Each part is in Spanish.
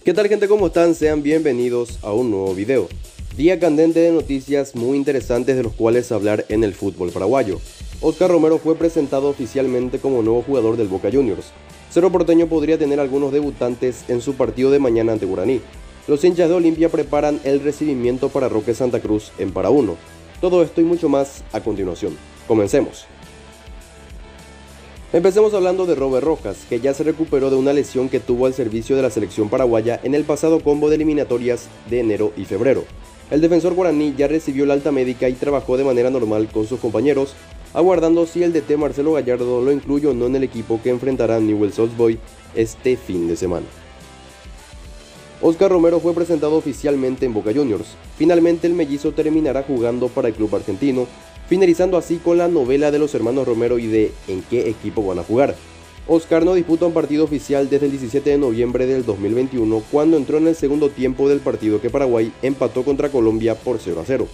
¿Qué tal, gente? ¿Cómo están? Sean bienvenidos a un nuevo video. Día candente de noticias muy interesantes de los cuales hablar en el fútbol paraguayo. Oscar Romero fue presentado oficialmente como nuevo jugador del Boca Juniors. Cerro Porteño podría tener algunos debutantes en su partido de mañana ante Guaraní. Los hinchas de Olimpia preparan el recibimiento para Roque Santa Cruz en Para Uno. Todo esto y mucho más a continuación. Comencemos. Empecemos hablando de Robert Rojas, que ya se recuperó de una lesión que tuvo al servicio de la selección paraguaya en el pasado combo de eliminatorias de enero y febrero. El defensor guaraní ya recibió la alta médica y trabajó de manera normal con sus compañeros, aguardando si el DT Marcelo Gallardo lo incluye o no en el equipo que enfrentará a Newell's Old Boys este fin de semana. Oscar Romero fue presentado oficialmente en Boca Juniors. Finalmente el mellizo terminará jugando para el club argentino, finalizando así con la novela de los hermanos Romero y de en qué equipo van a jugar. Oscar no disputa un partido oficial desde el 17 de noviembre del 2021, cuando entró en el segundo tiempo del partido que Paraguay empató contra Colombia por 0-0.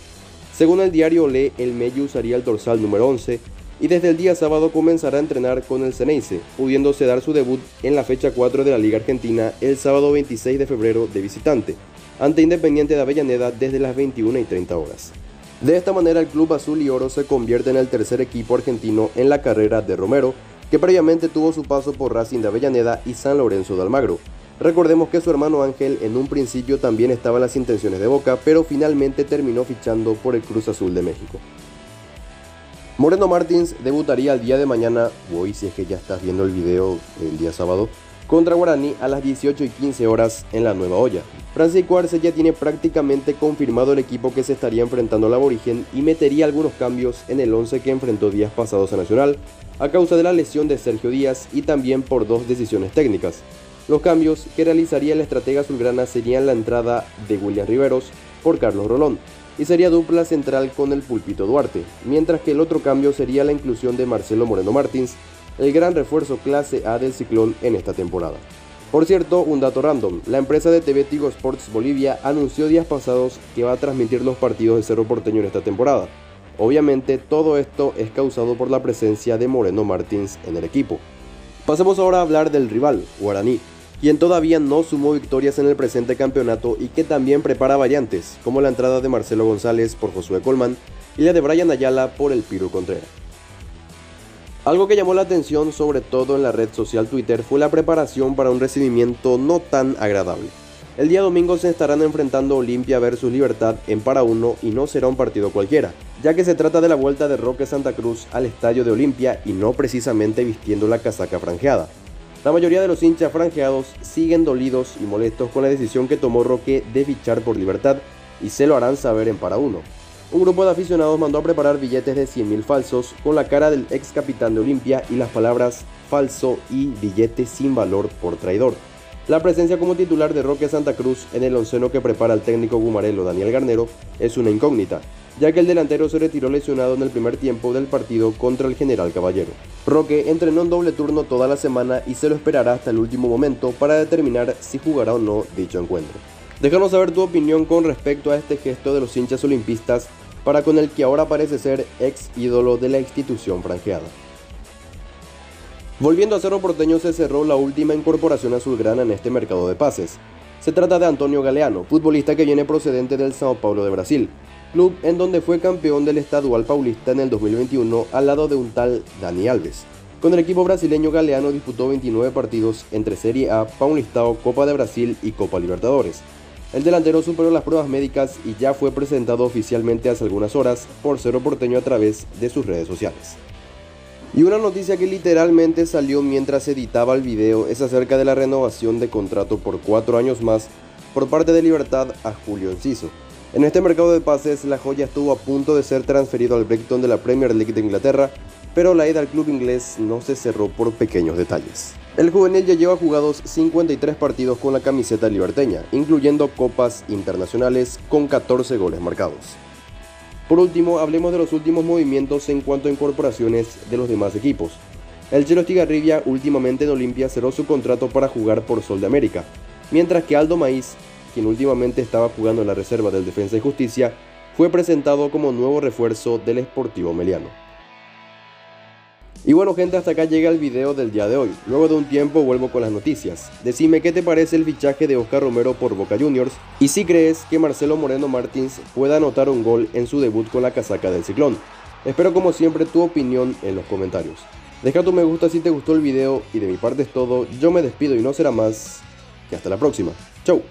Según el diario Olé, el mello usaría el dorsal número 11 y desde el día sábado comenzará a entrenar con el Ceneice, pudiéndose dar su debut en la fecha 4 de la Liga Argentina el sábado 26 de febrero de visitante, ante Independiente de Avellaneda desde las 21:30 horas. De esta manera el club azul y oro se convierte en el tercer equipo argentino en la carrera de Romero, que previamente tuvo su paso por Racing de Avellaneda y San Lorenzo de Almagro. Recordemos que su hermano Ángel en un principio también estaba en las intenciones de Boca, pero finalmente terminó fichando por el Cruz Azul de México. Moreno Martins debutaría el día de mañana, hoy si es que ya estás viendo el video el día sábado, contra Guaraní a las 18:15 horas en la Nueva Olla. Francisco Arce ya tiene prácticamente confirmado el equipo que se estaría enfrentando al aborigen y metería algunos cambios en el 11 que enfrentó días pasados a Nacional, a causa de la lesión de Sergio Díaz y también por dos decisiones técnicas. Los cambios que realizaría el estratega azulgrana serían la entrada de William Riveros por Carlos Rolón, y sería dupla central con el Pulpito Duarte, mientras que el otro cambio sería la inclusión de Marcelo Moreno Martins, el gran refuerzo clase A del Ciclón en esta temporada. Por cierto, un dato random, la empresa de TV Tigo Sports Bolivia anunció días pasados que va a transmitir los partidos de Cerro Porteño en esta temporada. Obviamente todo esto es causado por la presencia de Moreno Martins en el equipo. Pasemos ahora a hablar del rival, Guaraní, quien todavía no sumó victorias en el presente campeonato y que también prepara variantes, como la entrada de Marcelo González por Josué Colman y la de Brian Ayala por el Piru Contreras. Algo que llamó la atención, sobre todo en la red social Twitter, fue la preparación para un recibimiento no tan agradable. El día domingo se estarán enfrentando Olimpia versus Libertad en Para Uno y no será un partido cualquiera, ya que se trata de la vuelta de Roque Santa Cruz al estadio de Olimpia y no precisamente vistiendo la casaca franjeada. La mayoría de los hinchas franjeados siguen dolidos y molestos con la decisión que tomó Roque de fichar por Libertad y se lo harán saber en Para Uno. Un grupo de aficionados mandó a preparar billetes de 100.000 falsos con la cara del ex capitán de Olimpia y las palabras falso y billete sin valor por traidor. La presencia como titular de Roque Santa Cruz en el onceno que prepara el técnico gumarelo Daniel Garnero es una incógnita, ya que el delantero se retiró lesionado en el primer tiempo del partido contra el General Caballero. Roque entrenó en doble turno toda la semana y se lo esperará hasta el último momento para determinar si jugará o no dicho encuentro. Déjanos saber tu opinión con respecto a este gesto de los hinchas olimpistas para con el que ahora parece ser ex ídolo de la institución franjeada. Volviendo a Cerro Porteño, se cerró la última incorporación azulgrana en este mercado de pases. Se trata de Antonio Galeano, futbolista que viene procedente del São Paulo de Brasil, club en donde fue campeón del Estadual Paulista en el 2021 al lado de un tal Dani Alves. Con el equipo brasileño, Galeano disputó 29 partidos entre Serie A, Paulistao, Copa de Brasil y Copa Libertadores. El delantero superó las pruebas médicas y ya fue presentado oficialmente hace algunas horas por Cerro Porteño a través de sus redes sociales. Y una noticia que literalmente salió mientras editaba el video es acerca de la renovación de contrato por 4 años más por parte de Libertad a Julio Enciso. En este mercado de pases, la joya estuvo a punto de ser transferido al Brighton de la Premier League de Inglaterra, pero la ida al club inglés no se cerró por pequeños detalles. El juvenil ya lleva jugados 53 partidos con la camiseta liberteña, incluyendo copas internacionales con 14 goles marcados. Por último, hablemos de los últimos movimientos en cuanto a incorporaciones de los demás equipos. El Chelo Estigarribia últimamente en Olimpia cerró su contrato para jugar por Sol de América, mientras que Aldo Maíz, quien últimamente estaba jugando en la reserva del Defensa y Justicia, fue presentado como nuevo refuerzo del Sportivo Meliano. Y bueno gente, hasta acá llega el video del día de hoy. Luego de un tiempo vuelvo con las noticias. Decime qué te parece el fichaje de Oscar Romero por Boca Juniors y si crees que Marcelo Moreno Martins pueda anotar un gol en su debut con la casaca del Ciclón. Espero como siempre tu opinión en los comentarios. Deja tu me gusta si te gustó el video y de mi parte es todo. Yo me despido y no será más que hasta la próxima. Chau.